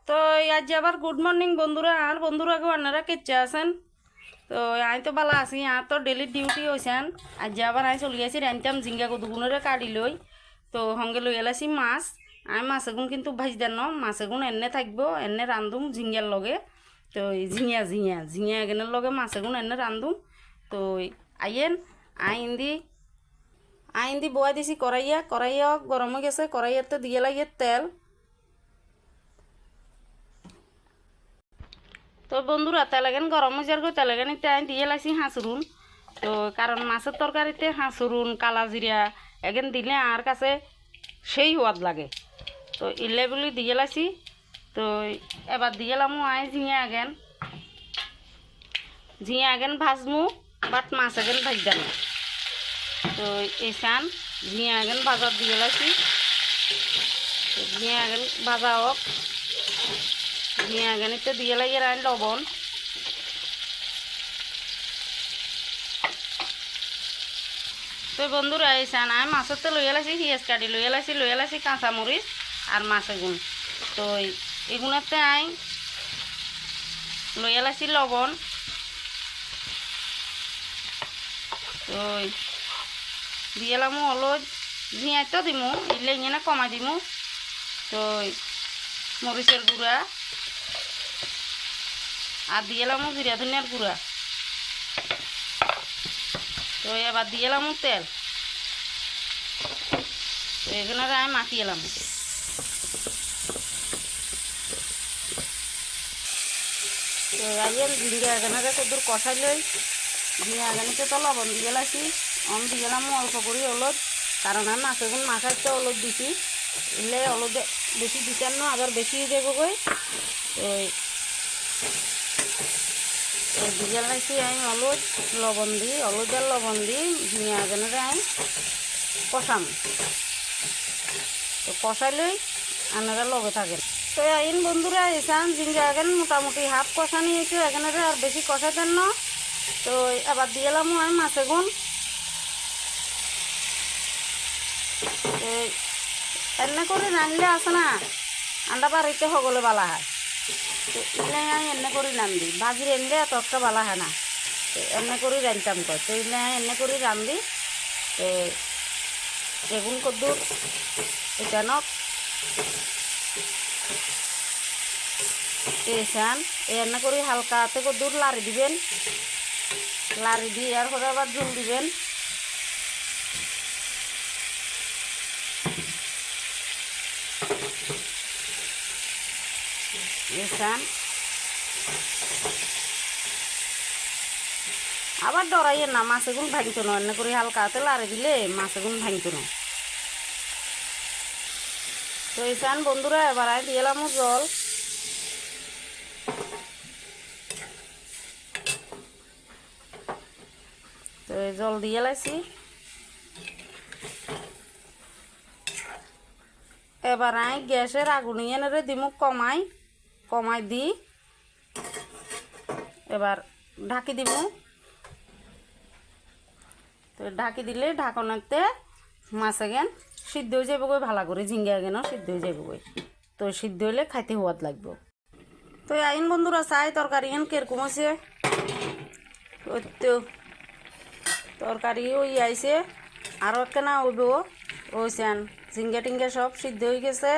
তো আজ আবার গুড মর্নিং বন্ধুরা, আর বন্ধুরা গো আপনারা কেচ্ছে আছেন? তো আমি তো ভালো আছি, আর তো ডেলি ডিউটি হয়েছেন। আজ আবার আমি চলে গেছি রাঁধতাম ঝিঙ্গা কদুগুণরে কাটি লই। তো সঙ্গে লই এলাইছি মাছ। আমি মাছ এগুন কিন্তু ভাজি দেন মাছ এগুন এনে থাকবো, এনে রান্ধুম ঝিঙ্গার লগে। তো ঝিঙা ঝিঙা ঝিঙা এগেনের লগে মাছ এগুন এনে রান্ধুম। তো আইয়েন আইন দি বয়া দিছি কড়াইয়া গরম হয়ে গেছে, কড়াইয়াতে দিয়ে লাগিয়ে তেল। তো বন্ধুরা তেলেগেন গরম হয়ে যাওয়ার তেলেগেন আমি দিয়ে লাইছি হাঁসুরুন। তো কারণ মাছের তরকারিতে হাঁসুরুন কালা জিরা এগেন দিলে আর কাছে সেই সোয়াদ লাগে। তো ইলে বলি দিয়ে লাইছি। তো এবার দিয়ে লামু ঝিঙে আগেন ভাজমু, বাট মাছ আগেন ভাজাম। তো এই চান ঝিঙে আগেন ভাজার দিয়ে লাইছি। ঝিঙে আগেন ভাজা হোক, ঝিঙে আগেন একটু দিয়ে লাগিয়ে রান লবণ। তো বন্ধুরা এই চান আমি মাছের তো লইয়া লাইছি, পিঁয়াজ কাটি লইয়া লাইছি কাঁচামরিচ আর মাছ এগুন। তো এগুলোতে আই লইয়া লাইছি লবণ। তো দিয়ে লামু হলুদ, ঝিঁয়াই তো দিমু, ইলে ইয়ে না কমাই দিমু। তো মরিচের গুঁড়া আর দিয়ে লামু জিরা ধনিয়ার গুঁড়া। তো এবার দিয়ে লামু তেল। তো এখানে আমি মাখিয়ে এলাম। তো আইয়ের ঝিঙ্গে এখানে কদ্দুর কষাই লই। ঝিঙে এখানে তো লবণ দিয়ে লাইছি, দিয়ে এলাম অল্প করে হলুদ, কারণ আমি মাছ এখন মাখাইতে হলুদ দিছি। এলে হলুদ বেশি দিতেন না, আবার বেশি দেবো কই। তো দিয়ে লাইছি আমি হলুদ লবণ দিই, হলুদ আর লবণ দিই ঝিঙে এখানে আমি কষাম। তো কষাই লই আপনারা লগে থাকেন। তো আইন বন্ধুরা এসান ঝিঙ্গা এখন মোটামুটি হাফ কষা নিয়েছি, এখানে আর বেশি কষাতেন না। তো এবার দিয়ে এলাম আমি মাছ এগুন। এনে করে রাঁধলে আছে না আন্ডা বাড়িতে সকলে বালা হয়। তো ইলে আমি এনে করে রান্ধি, ভাজি রাঁধলে এত একটা বালা হয় না। তো এনে করে রাঁধতাম কয়, তো ইলে আমি এনে করে রান্ধি। তো বেগুন কদ্দুর এটা নক এসান এনে করে হালকাতে কদ্দুর লাড়ি দিবেন, লাড়ি দিয়ে আর পরে আবার ঝুল দিবেন। এসান আবার ডরাইয়ের না, মাছ এগুন ভাঙতো না, এনে করে হালকা হাতে লাড়ি দিলে মাছ এগুন ভাঙতো না। তো এসান বন্ধুরা এবার আমি দিয়ে এলাম জল। তো জল দিয়ে লাইছি। এবার আমি গ্যাসের আগুন এনে দিমু কমাই দি এবার ঢাকি দিমু। তো ঢাকি দিলে ঢাকনাতে মাছ এগেন সিদ্ধ হয়ে যাবে, ভালো করে ঝিঙ্গা এগেনও সিদ্ধ হয়ে যাবে। তো সিদ্ধ হলে খাইতে সোয়াদ লাগবে। তো আইন বন্ধুরা চাই তরকারি এন কিরকম আছে। তো তরকারি ওই আইছে আরও কেনা হইব ওইছেন। ঝিঙ্গা টিঙ্গা সব সিদ্ধ হয়ে গেছে,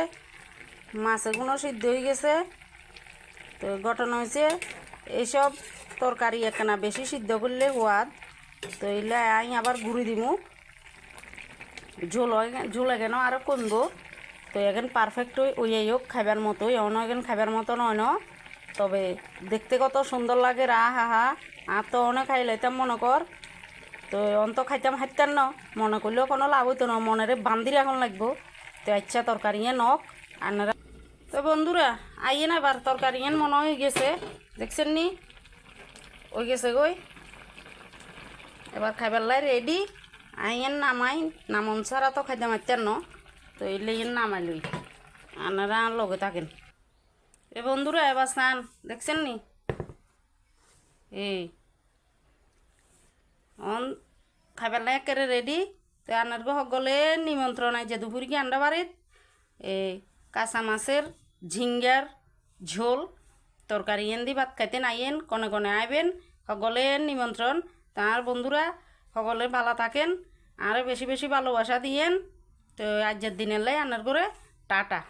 মাছ এগুলো সিদ্ধ হয়ে গেছে। তো ঘটনা হয়েছে এইসব তরকারি একখানা বেশি সিদ্ধ করলে সোয়াদ। তো এলে আই আবার ঘুরি দিমু, ঝোল এখানে আরও কমবো। তো এখন পারফেক্ট ওই হোক খাইবার মতো, এমন এখন খাইবার মতো নয় না, তবে দেখতে কত সুন্দর লাগে। রা হা হা আর তো অনেক খাইলাইতাম মনে কর। তো অন্ত খাইতাম হাইতাম না, মনে করলেও কোনো লাভ হইতো না, মনেরে বান্দি এখন লাগবো। তো আচ্ছা তরকারি নক আপনারা। তো বন্ধুরা আইয়ে না এবার তরকারি মনে হয়ে গেছে, দেখছেন নি ওই গেছে গই। এবার খাইবার লাই রেডি। আইয়েন নামাই, নামন ছাড়া তো খাইতে মারতেন না। তো এলে নামাই লই আপনারা লগে থাকেন। এ বন্ধুরা এবার স্নান দেখছেন নি এই অন খাইবার লাই একেবারে রেডি। তো আনার সকলে নিমন্ত্রণ আইছে দুপুর কি আন্ডা বাড়িত এই কাঁচা মাছের ঝিঙ্গার ঝোল তরকারি এন দি ভাত খাইতে নাইয়েন কনে কনে আইবেন সকলে নিমন্ত্রণ। তার বন্ধুরা সকলে ভালো থাকেন, আরও বেশি বেশি ভালোবাসা দিয়েন। তো আজকের দিনের লাই আনার করে টাটা।